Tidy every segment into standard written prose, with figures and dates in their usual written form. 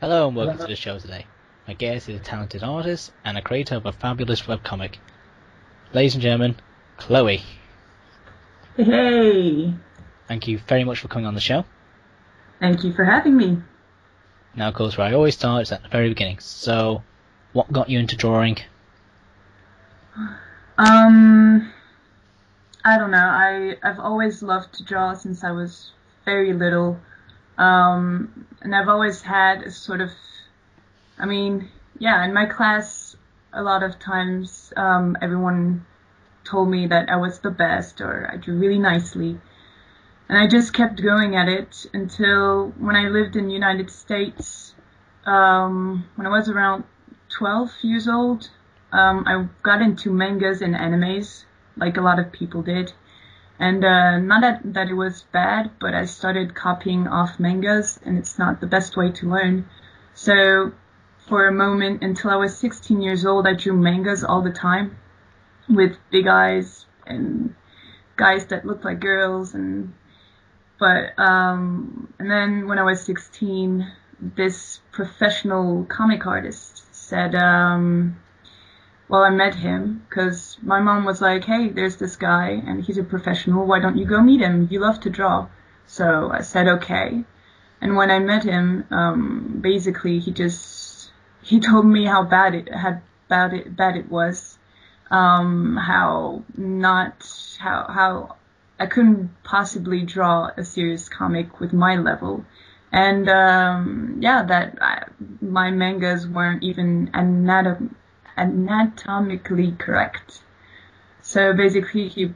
Hello and welcome to the show today. My guest is a talented artist and a creator of a fabulous webcomic. Ladies and gentlemen, Chloé. Hey, Thank you very much for coming on the show. thank you for having me. Now, of course, where I always start is at the very beginning. So, what got you into drawing? I don't know. I've always loved to draw since I was very little. And I've always had a sort of, in my class, a lot of times, everyone told me that I was the best or I drew really nicely. And I just kept going at it until when I lived in the United States, when I was around 12 years old, I got into mangas and animes, like a lot of people did. And not that it was bad, but I started copying off mangas, and it's not the best way to learn. So for a moment, until I was 16 years old, I drew mangas all the time with big eyes and guys that looked like girls. And then when I was 16, this professional comic artist said, well, I met him because my mom was like, hey, there's this guy and he's a professional. Why don't you go meet him? You love to draw. So I said, okay. And when I met him, basically he told me how bad it was. How I couldn't possibly draw a serious comic with my level. And, my mangas weren't even anatomically correct. So basically he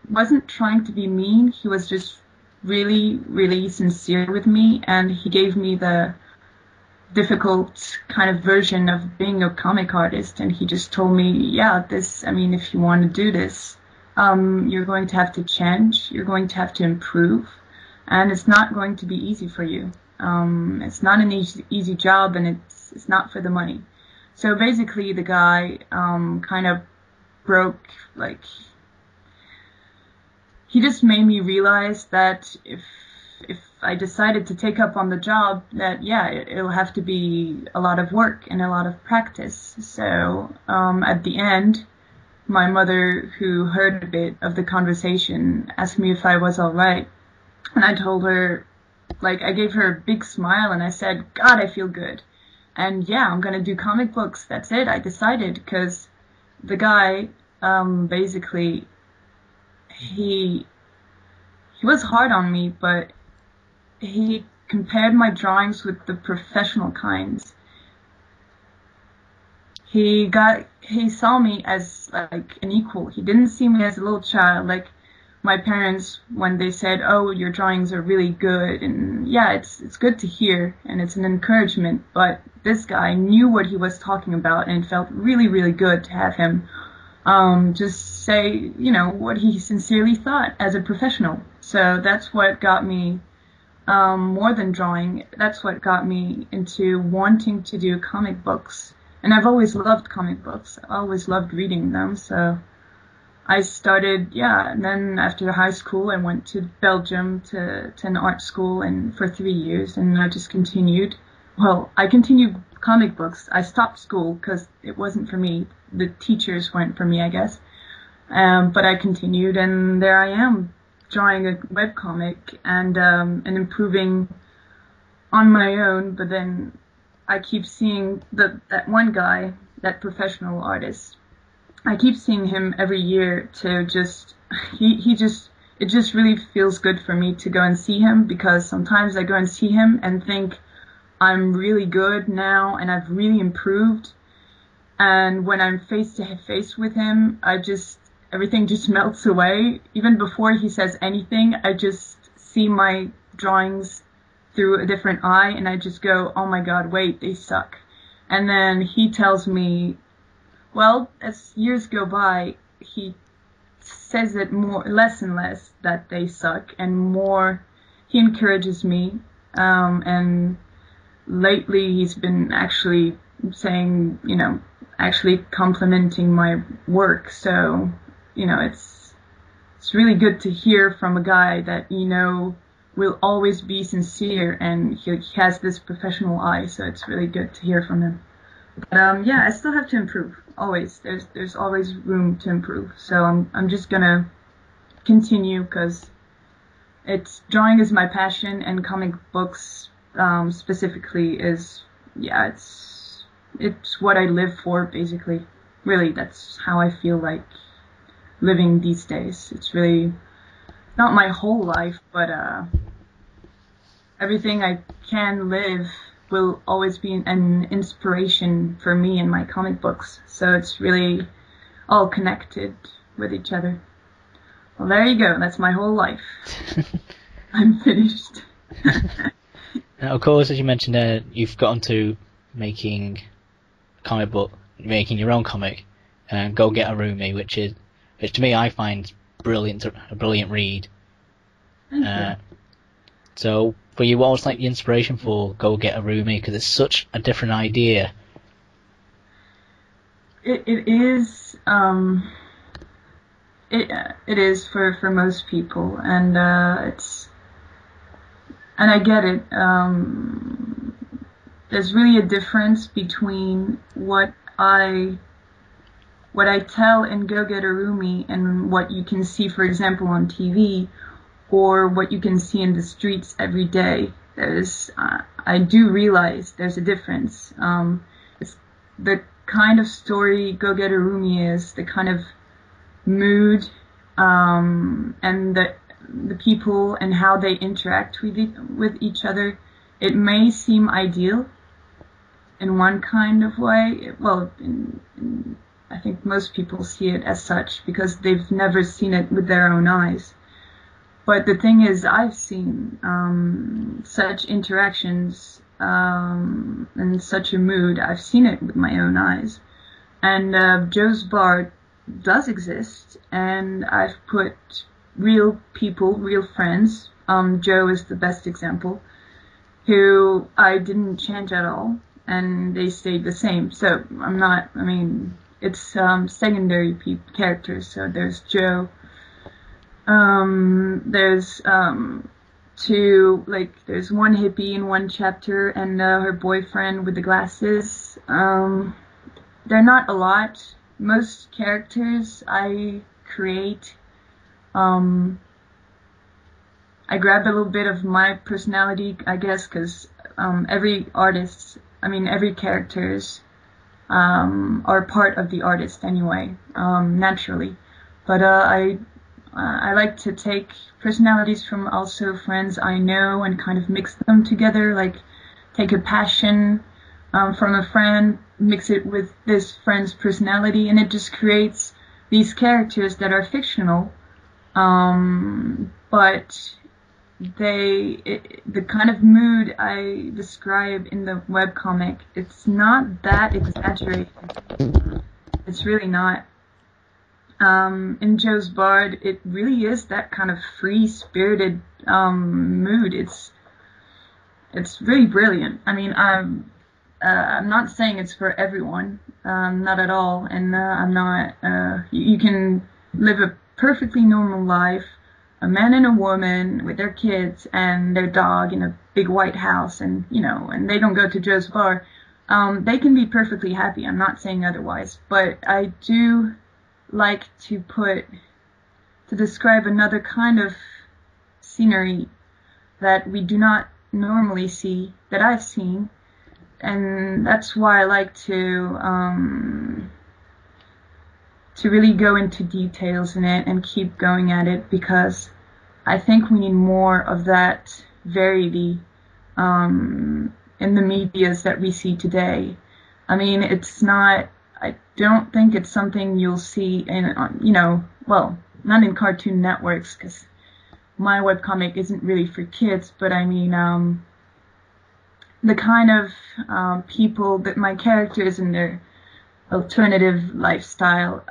wasn't trying to be mean. He was just really, really sincere with me, and he gave me the difficult kind of version of being a comic artist. And he just told me, if you want to do this, you're going to have to change, you're going to have to improve, and it's not going to be easy for you. It's not an easy job, and it's not for the money. So basically the guy, kind of broke, he just made me realize that if I decided to take up on the job, that, it'll have to be a lot of work and a lot of practice. So, at the end, my mother, who heard a bit of the conversation, asked me if I was alright. And I told her, I gave her a big smile and I said, God, I feel good. And I'm gonna do comic books. That's it. I decided, because the guy, basically, he was hard on me, but he compared my drawings with the professional kinds. He saw me as an equal. He didn't see me as a little child, like my parents, when they said, oh, your drawings are really good. And it's good to hear, and it's an encouragement. But this guy knew what he was talking about, and it felt really, really good to have him just say, what he sincerely thought as a professional. So that's what got me, more than drawing, that's what got me into wanting to do comic books. And I've always loved comic books. I always loved reading them. So I started, and then after high school, I went to Belgium to an art school for 3 years, and I just continued. Well, I continued comic books. I stopped school because it wasn't for me. The teachers weren't for me, I guess. But I continued, and there I am, drawing a webcomic and improving on my own. But then I keep seeing that one guy, that professional artist, I keep seeing him every year to it just really feels good for me to go and see him, because sometimes I go and see him and think I'm really good now and I've really improved. And when I'm face to face with him, everything just melts away. Even before he says anything, I just see my drawings through a different eye, and I just go, oh my God, wait, they suck. And then he tells me, well, as years go by, he says it less and less that they suck, and more he encourages me. And lately he's been actually saying, actually complimenting my work. So, it's really good to hear from a guy that will always be sincere, and he has this professional eye, so it's really good to hear from him. But yeah, I still have to improve. Always, there's always room to improve. So I'm just gonna continue, because drawing is my passion, and comic books specifically is, yeah, it's what I live for, basically. Really, that's how I feel like living these days. It's really not my whole life, but everything I can live will always be an inspiration for me in my comic books. So it's really all connected with each other. Well, there you go. That's my whole life. I'm finished. Now, of course, as you mentioned, you've gotten to making your own comic, and Go Get a Roomie, which to me I find a brilliant read. Thank you. So for you, what was like the inspiration for Go Get a Roomie? Because it's such a different idea. It is. It is for most people, and I get it. There's really a difference between what I tell in Go Get a Roomie and what you can see, for example, on TV, or what you can see in the streets every day. I do realize there's a difference. It's the kind of story Go Get a Roomie is, the kind of mood, and the people and how they interact with each other. It may seem ideal in one kind of way. Well, I think most people see it as such because they've never seen it with their own eyes. But the thing is, I've seen such interactions and such a mood. I've seen it with my own eyes. And Joe's Bar does exist, and I've put real people, real friends. Joe is the best example, who I didn't change at all, and they stayed the same. So it's secondary characters. So there's Joe. There's there's one hippie in one chapter, and her boyfriend with the glasses. They're not a lot. Most characters I create, I grab a little bit of my personality, I guess, because every characters are part of the artist anyway, naturally. But I like to take personalities from also friends I know and kind of mix them together, like take a passion from a friend, mix it with this friend's personality, and it just creates these characters that are fictional, but the kind of mood I describe in the webcomic, it's not that exaggerated. It's really not. In Joe's Bard, it really is that kind of free-spirited mood. It's really brilliant. I mean, I'm not saying it's for everyone, not at all, and I'm not. You can live a perfectly normal life, a man and a woman with their kids and their dog in a big white house, and and they don't go to Joe's Bar. They can be perfectly happy. I'm not saying otherwise, but I do like to describe another kind of scenery that we do not normally see, that I've seen. And that's why I like to really go into details in it and keep going at it, because I think we need more of that variety in the medias that we see today. I mean, I don't think it's something you'll see in, not in Cartoon Networks, because my webcomic isn't really for kids, but I mean, the kind of people that my characters in their alternative lifestyle,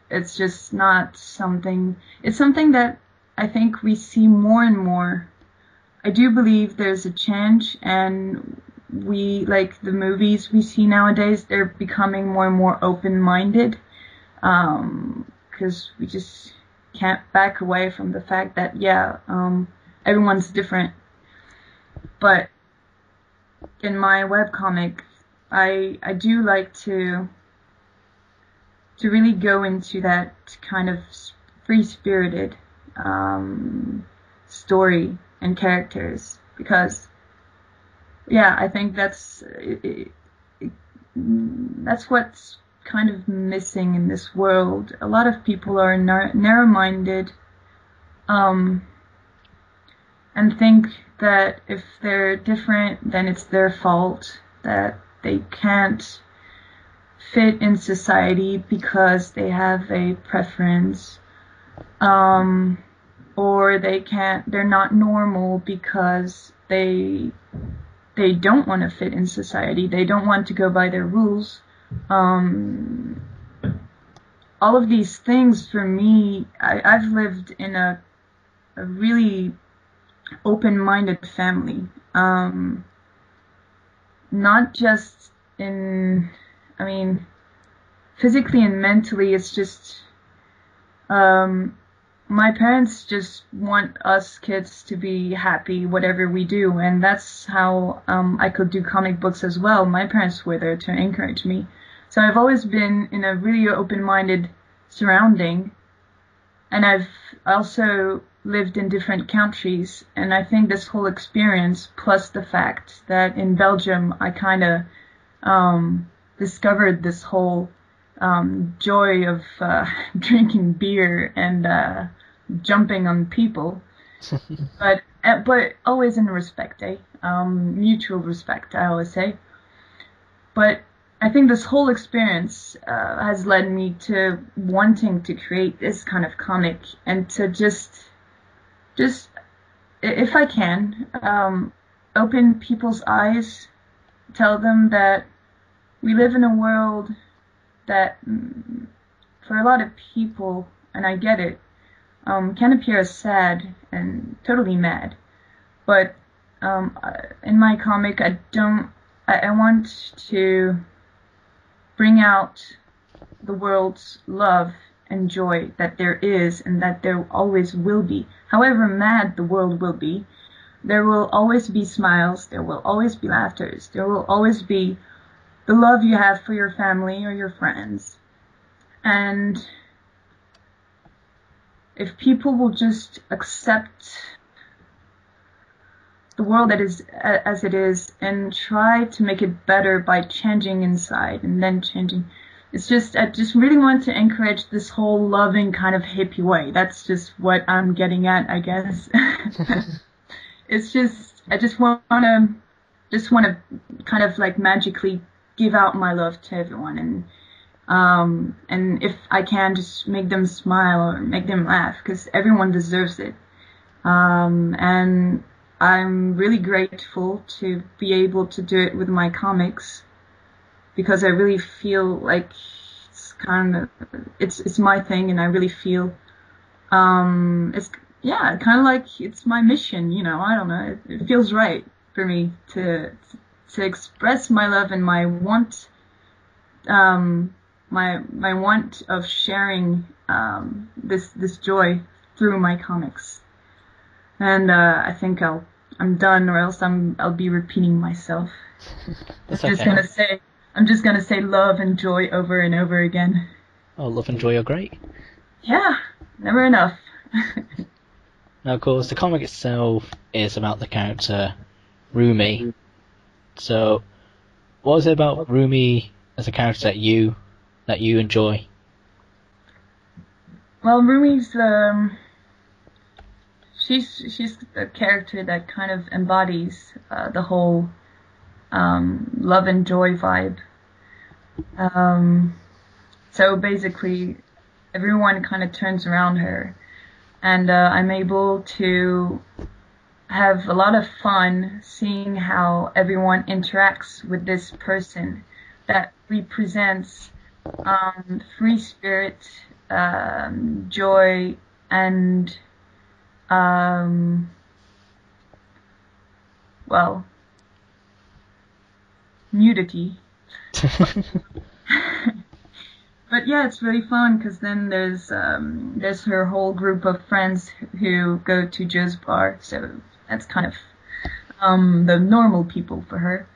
it's just not something, it's something that I think we see more and more. I do believe there's a change, and we, like the movies we see nowadays, they're becoming more and more open-minded, because we just can't back away from the fact that, everyone's different. But in my webcomic, I do like to really go into that kind of free-spirited story and characters, because yeah, I think that's what's kind of missing in this world. A lot of people are narrow-minded, and think that if they're different, then it's their fault, that they can't fit in society because they have a preference, or they're not normal because they don't want to fit in society, they don't want to go by their rules. All of these things, for me, I've lived in a really open-minded family, not just physically and mentally. It's just my parents just want us kids to be happy whatever we do, and that's how I could do comic books as well. My parents were there to encourage me, so I've always been in a really open-minded surrounding, and I've also lived in different countries, and I think this whole experience, plus the fact that in Belgium I kind of discovered this whole joy of drinking beer and jumping on people, but always in respect, mutual respect, I always say. But I think this whole experience has led me to wanting to create this kind of comic, and to just if I can, open people's eyes, tell them that we live in a world that, for a lot of people, and I get it, can appear as sad and totally mad. But in my comic, I want to bring out the world's love and joy that there is, and that there always will be. However mad the world will be, there will always be smiles, there will always be laughters, there will always be the love you have for your family or your friends. And if people will just accept the world as it is, and try to make it better by changing inside and then changing. I just really want to encourage this whole loving kind of hippie way. That's just what I'm getting at, I guess. It's just, I just want to kind of like magically give out my love to everyone, and if I can, just make them smile or make them laugh, because everyone deserves it. And I'm really grateful to be able to do it with my comics, because I really feel like it's my thing, and I really feel it's kind of like it's my mission, I don't know, it feels right for me to express my love and my want, my want of sharing this joy through my comics. And I think I'm done, or else I'll be repeating myself. I'm just gonna say love and joy over and over again. Oh, love and joy are great. Yeah, never enough. Now, of course, the comic itself is about the character Roomie. So, what is it about Roomie as a character that you enjoy? Well, Roomie's she's a character that kind of embodies the whole love and joy vibe. So basically, everyone kind of turns around her, and I'm able to have a lot of fun seeing how everyone interacts with this person that represents free spirit, joy, and nudity. But yeah, it's really fun because then there's her whole group of friends who go to Joe's bar, so that's kind of the normal people for her.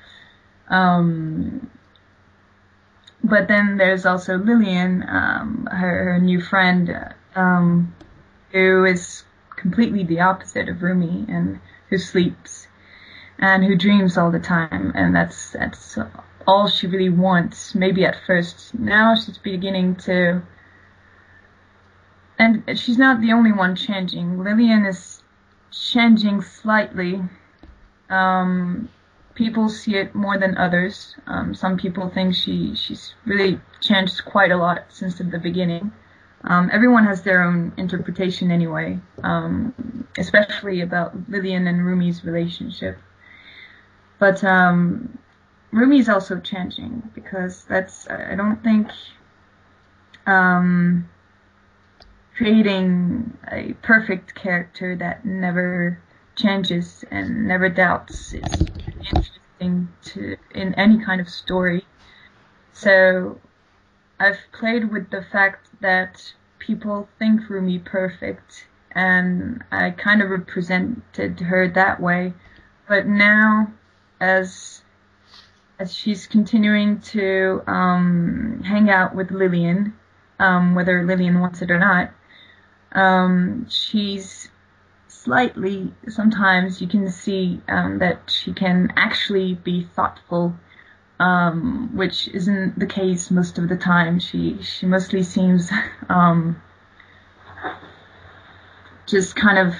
But then there's also Lillian, her new friend, who is completely the opposite of Roomie, and who sleeps and who dreams all the time, and that's all she really wants. Maybe at first. Now she's beginning to, and she's not the only one changing. Lillian is changing slightly. People see it more than others. Some people think she's really changed quite a lot since the beginning. Everyone has their own interpretation anyway, especially about Lillian and Roomie's relationship. But Roomie's also changing, because I don't think creating a perfect character that never changes and never doubts is interesting in any kind of story. So I've played with the fact that people think Roomie perfect, and I kind of represented her that way. But now, as she's continuing to hang out with Lillian, whether Lillian wants it or not, she's slightly, sometimes you can see that she can actually be thoughtful, which isn't the case most of the time. She mostly seems just kind of,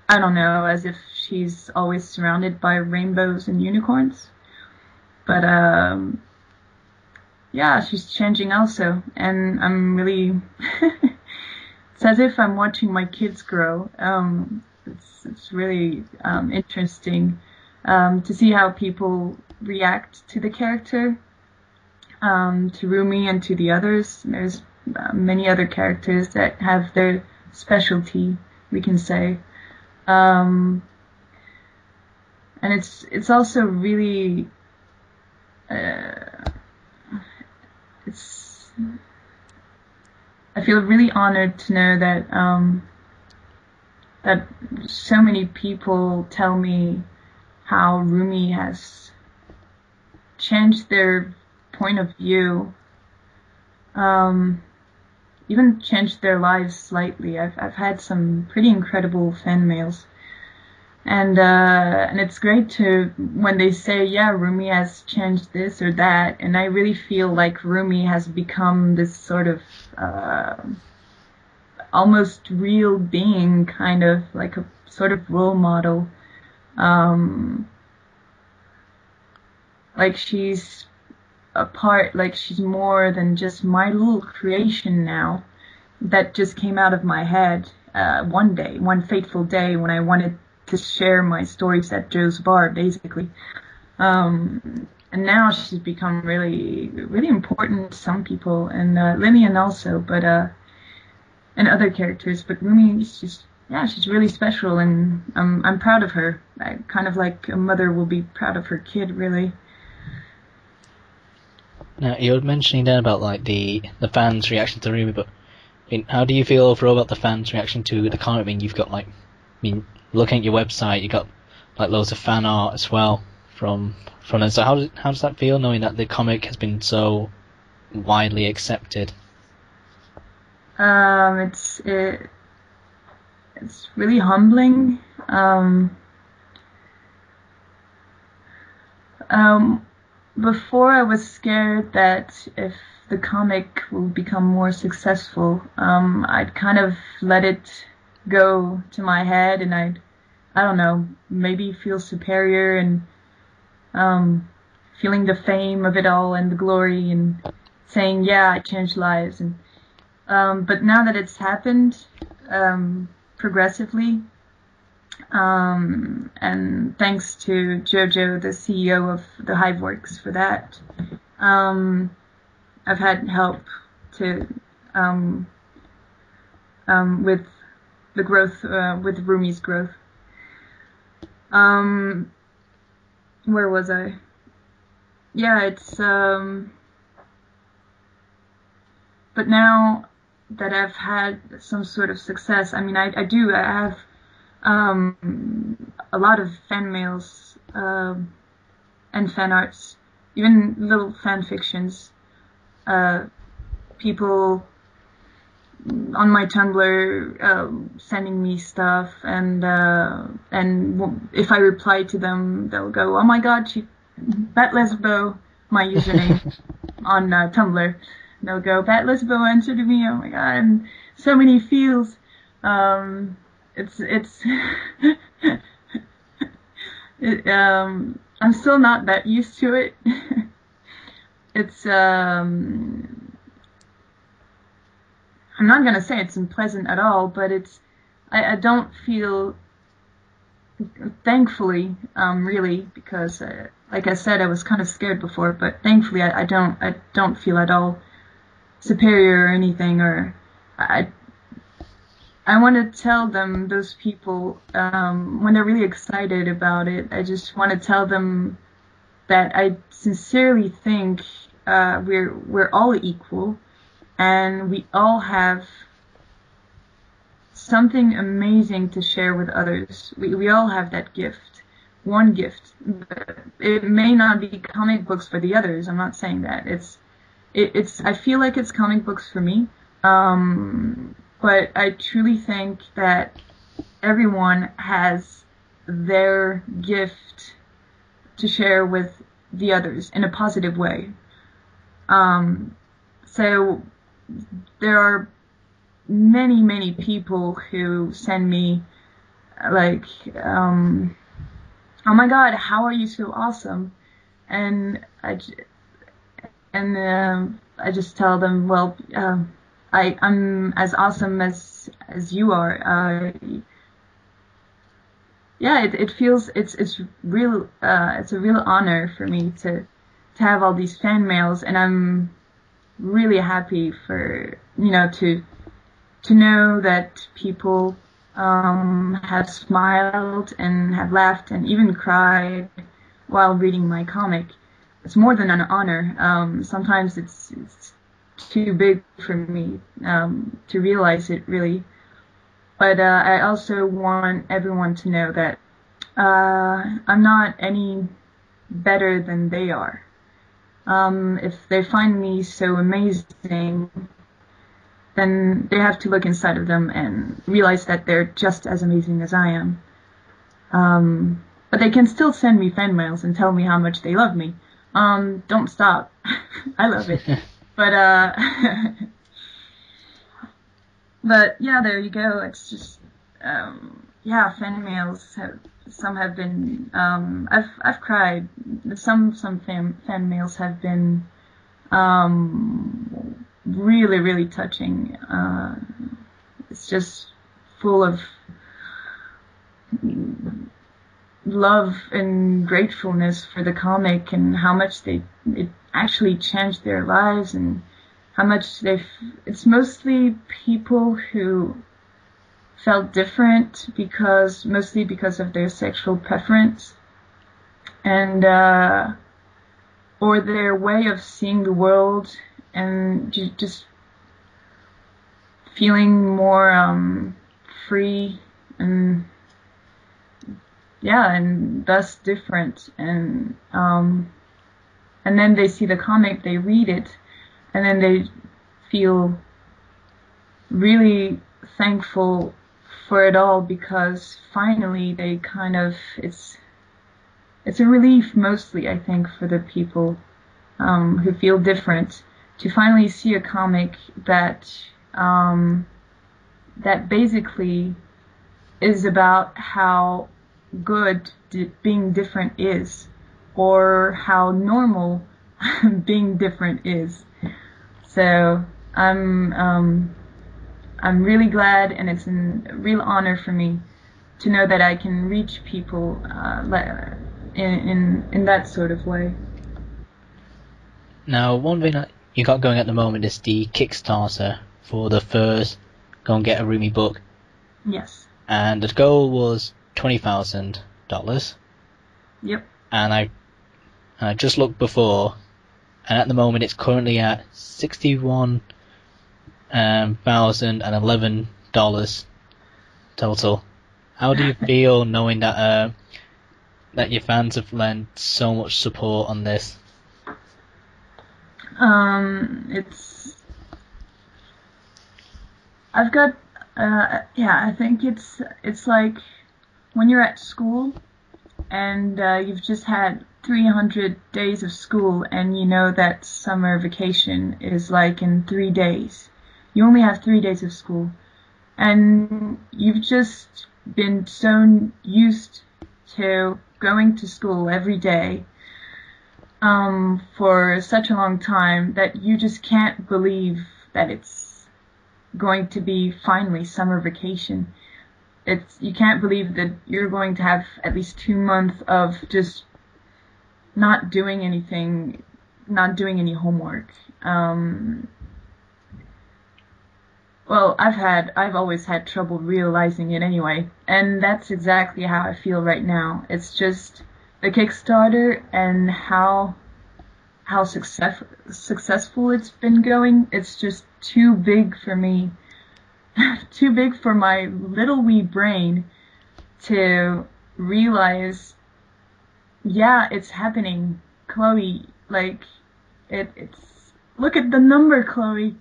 I don't know, as if she's always surrounded by rainbows and unicorns. But yeah, she's changing also, and I'm really it's as if I'm watching my kids grow. It's really interesting to see how people react to the character, to Roomie and to the others. There's many other characters that have their specialty, we can say. And it's also really I feel really honored to know that that so many people tell me how Roomie has changed their point of view, even changed their lives slightly. I've had some pretty incredible fan mails. And it's great to, when they say, yeah, Roomie has changed this or that, and I really feel like Roomie has become this sort of almost real being, kind of like a sort of role model. Like she's a part, like she's more than just my little creation now that just came out of my head one fateful day when I wanted to share my stories at Joe's bar, basically. And now she's become really, really important to some people, and Lillian also, but and other characters. But Roomie is just, yeah, she's really special, and I'm proud of her. Kind of like a mother will be proud of her kid, really. Now, you were mentioning then about like the fans' reaction to Roomie, but I mean, how do you feel overall about the fans' reaction to the comic? I mean, you've got like, I mean, looking at your website, you got like loads of fan art as well from it. So how does that feel, knowing that the comic has been so widely accepted? It's really humbling. Before I was scared that if the comic will become more successful, I'd kind of let it go to my head, and I don't know, maybe feel superior and feeling the fame of it all and the glory and saying, yeah, I changed lives. And but now that it's happened progressively, and thanks to Jojo, the CEO of the Hiveworks, for that, I've had help to with the growth, with Roomie's growth. Where was I? Yeah, it's but now that I've had some sort of success, I mean, I have a lot of fan mails and fan arts, even little fan fictions. People on my Tumblr sending me stuff, and if I reply to them, they'll go, "Oh my God, Bat Lesbo," my username on Tumblr. They'll go, "Bat Lesbo answered me." Oh my God, and so many feels. It's I'm still not that used to it. It's I'm not gonna say it's unpleasant at all, but I don't feel, thankfully, really, because like I said, I was kind of scared before, but thankfully I don't feel at all superior or anything, or I want to tell them, those people, when they're really excited about it, I just want to tell them that I sincerely think we're all equal, and we all have something amazing to share with others. We all have that gift, one gift. It may not be comic books for the others. I'm not saying that. It's I feel like it's comic books for me. But I truly think that everyone has their gift to share with the others in a positive way. So there are many, many people who send me like, "Oh my God, how are you so awesome?" And I just tell them, "Well, I'm as awesome as you are." Yeah, it feels it's real. It's a real honor for me to have all these fan mails, and I'm really happy for to know that people have smiled and have laughed and even cried while reading my comic. It's more than an honor. Sometimes it's too big for me to realize it, really. But I also want everyone to know that I'm not any better than they are. If they find me so amazing, then they have to look inside of them and realize that they're just as amazing as I am. But they can still send me fan mails and tell me how much they love me. Don't stop. I love it. But but yeah, there you go. It's just yeah, fan mails some have been I've cried. Some fan mails have been really, really touching. It's just full of love and gratefulness for the comic and how much it actually changed their lives, and how much it's mostly people who felt different mostly because of their sexual preference, and or their way of seeing the world, and just feeling more free and yeah, and thus different, and then they see the comic, they read it, and then they feel really thankful for it all, because finally they kind of, it's a relief, mostly I think, for the people who feel different, to finally see a comic that that basically is about how good being different is, or how normal being different is. So I'm really glad, and it's a real honor for me to know that I can reach people in that sort of way. Now, one thing that you got going at the moment is the Kickstarter for the first Go and Get a Roomie book. Yes. And the goal was $20,000. Yep. And I just looked before, and at the moment it's currently at 61 $1,011 total. How do you feel knowing that that your fans have lent so much support on this? I think it's like when you're at school and you've just had 300 days of school and you know that summer vacation is like in 3 days. You only have 3 days of school and you've just been so used to going to school every day for such a long time that you just can't believe that it's going to be finally summer vacation. You can't believe that you're going to have at least 2 months of just not doing anything, not doing any homework. Well, I've always had trouble realizing it anyway, and that's exactly how I feel right now. It's just the Kickstarter and how successful it's been going. It's just too big for me, too big for my little wee brain to realize. Yeah, it's happening, Chloe. Like it's look at the number, Chloe.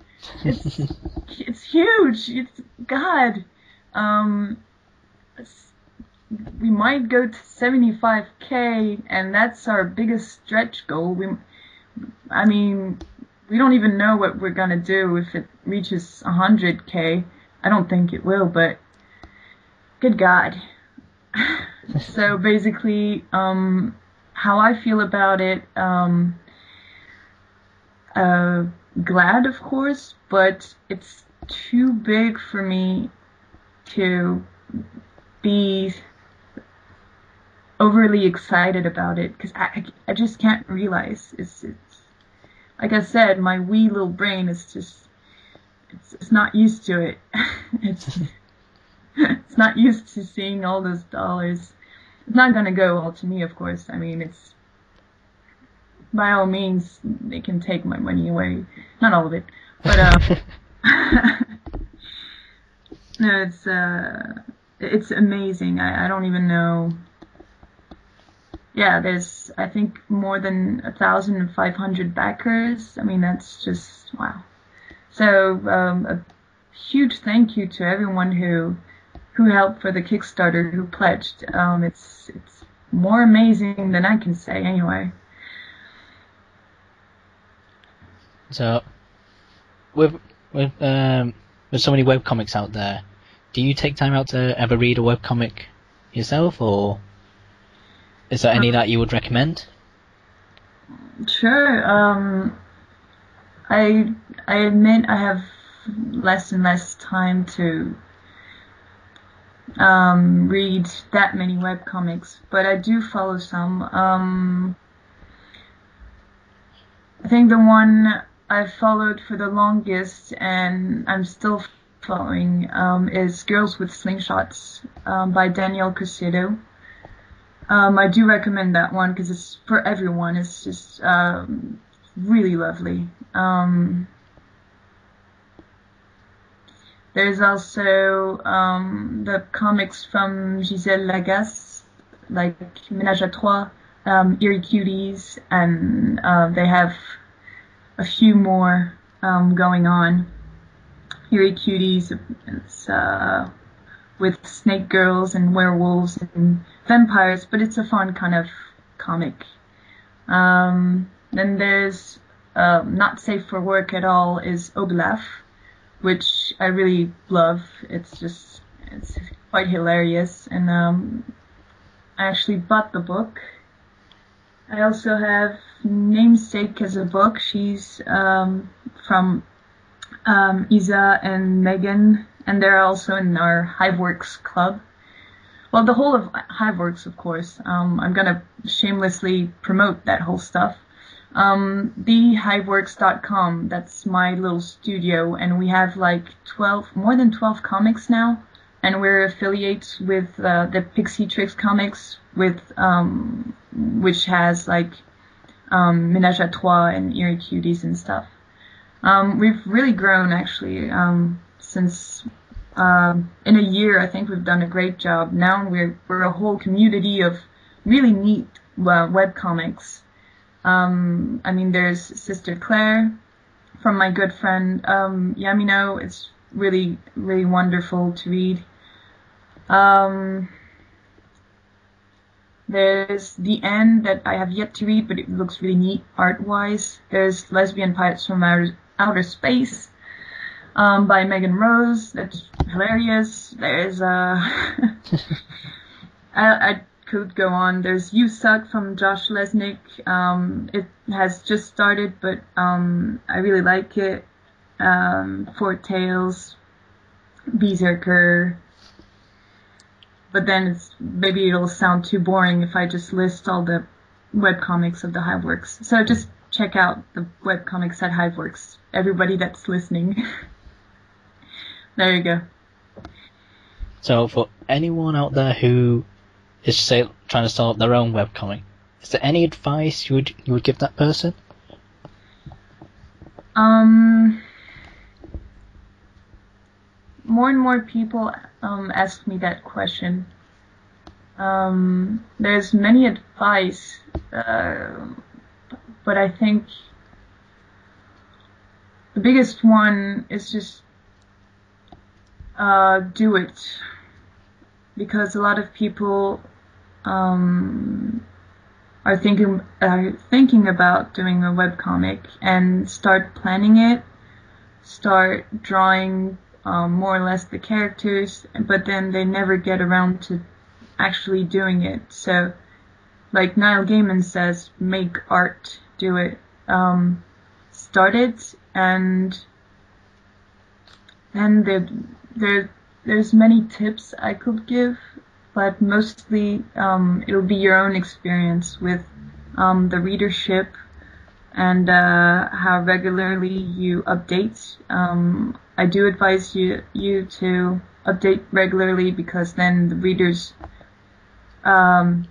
It's huge. It's God. We might go to 75K, and that's our biggest stretch goal. We don't even know what we're gonna do if it reaches 100K. I don't think it will, but good God. So basically, how I feel about it, glad of course, but it's too big for me to be overly excited about it, because I just can't realize. It's like I said, my wee little brain is just, it's not used to it. It's not used to seeing all those dollars. It's not gonna go all to me, of course. I mean, it's, by all means, they can take my money away. Not all of it, but no, it's amazing. I don't even know. Yeah, there's, I think, more than 1,500 backers. I mean, that's just wow. So a huge thank you to everyone who helped for the Kickstarter, who pledged. It's more amazing than I can say anyway. So, with so many webcomics out there, do you take time out to ever read a webcomic yourself, or is there any that you would recommend? Sure. I admit I have less and less time to read that many webcomics, but I do follow some. I think the one I've followed for the longest, and I'm still following, is Girls with Slingshots by Danielle Cruzedo. I do recommend that one because it's for everyone. It's just really lovely. There's also the comics from Gisèle Lagasse, like Ménage à Trois, Eerie Cuties, and they have a few more going on. Eerie Cuties, it's with snake girls and werewolves and vampires, but it's a fun kind of comic. Then there's Not Safe for Work at All is Oblaf, which I really love. It's quite hilarious, and I actually bought the book. I also have Namesake as a book. She's from Isa and Megan, and they're also in our Hiveworks club. Well, the whole of Hiveworks, of course. I'm gonna shamelessly promote that whole stuff. Thehiveworks.com, that's my little studio, and we have like more than 12 comics now, and we're affiliates with the Pixie Tricks comics, with which has like Ménage à Trois and Eerie Cuties and stuff. We've really grown actually since in a year. I think we've done a great job. Now we're a whole community of really neat webcomics. I mean, there's Sister Claire from my good friend Yamino. It's really, really wonderful to read. There's The End that I have yet to read, but it looks really neat art-wise. There's Lesbian Pirates from Outer Space by Megan Rose. That's hilarious. There's I could go on. There's You Suck from Josh Lesnick. It has just started, but I really like it. Fort Tales, Berserker. But then maybe it'll sound too boring if I just list all the webcomics of the Hiveworks. So just check out the webcomics at Hiveworks. Everybody that's listening. There you go. So for anyone out there who is trying to start their own webcomic, is there any advice you would give that person? More and more people ask me that question. There's many advice, but I think the biggest one is just do it, because a lot of people are thinking about doing a webcomic and start planning it, start drawing more or less the characters, but then they never get around to actually doing it. So, like Neil Gaiman says, make art, do it. Start it, and then there's many tips I could give, but mostly it'll be your own experience with the readership and how regularly you update. I do advise you to update regularly, because then the readers know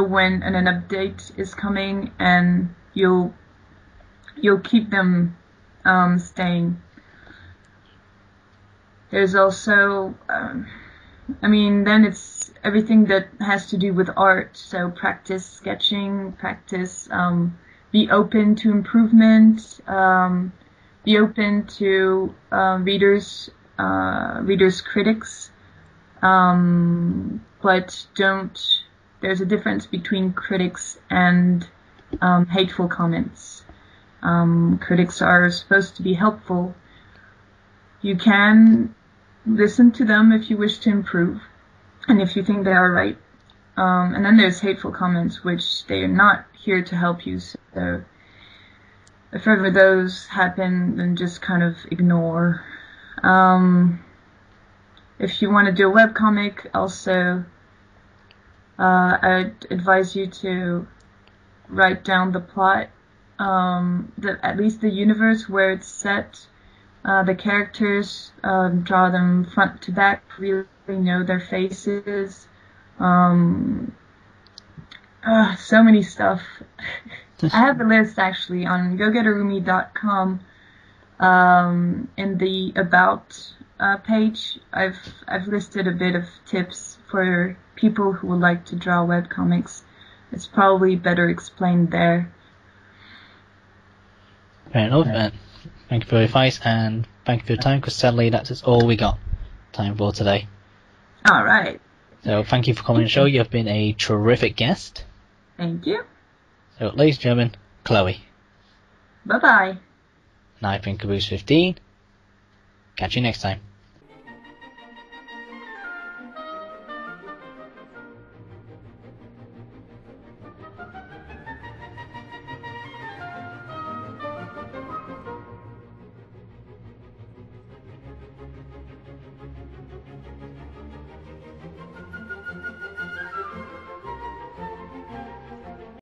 when an update is coming, and you'll keep them staying. There's also, then it's everything that has to do with art. So practice sketching, practice, be open to improvement, be open to readers' critics, but there's a difference between critics and hateful comments. Critics are supposed to be helpful. You can listen to them if you wish to improve, and if you think they are right. And then there's hateful comments, which they are not here to help you. So if ever those happen, then just kind of ignore. If you want to do a webcomic, also, I'd advise you to write down the plot, at least the universe where it's set, the characters, draw them front to back, really know their faces, so many stuff. I have a list actually on gogetarumi.com, in the About page. I've listed a bit of tips for people who would like to draw webcomics. It's probably better explained there. Fair enough. Thank you for your advice, and thank you for your time, because sadly that's all we got time for today. Alright. So thank you for coming on the show. You have been a terrific guest. Thank you. So ladies and gentlemen, Chloe. Bye bye. And I've been Caboos15. Catch you next time.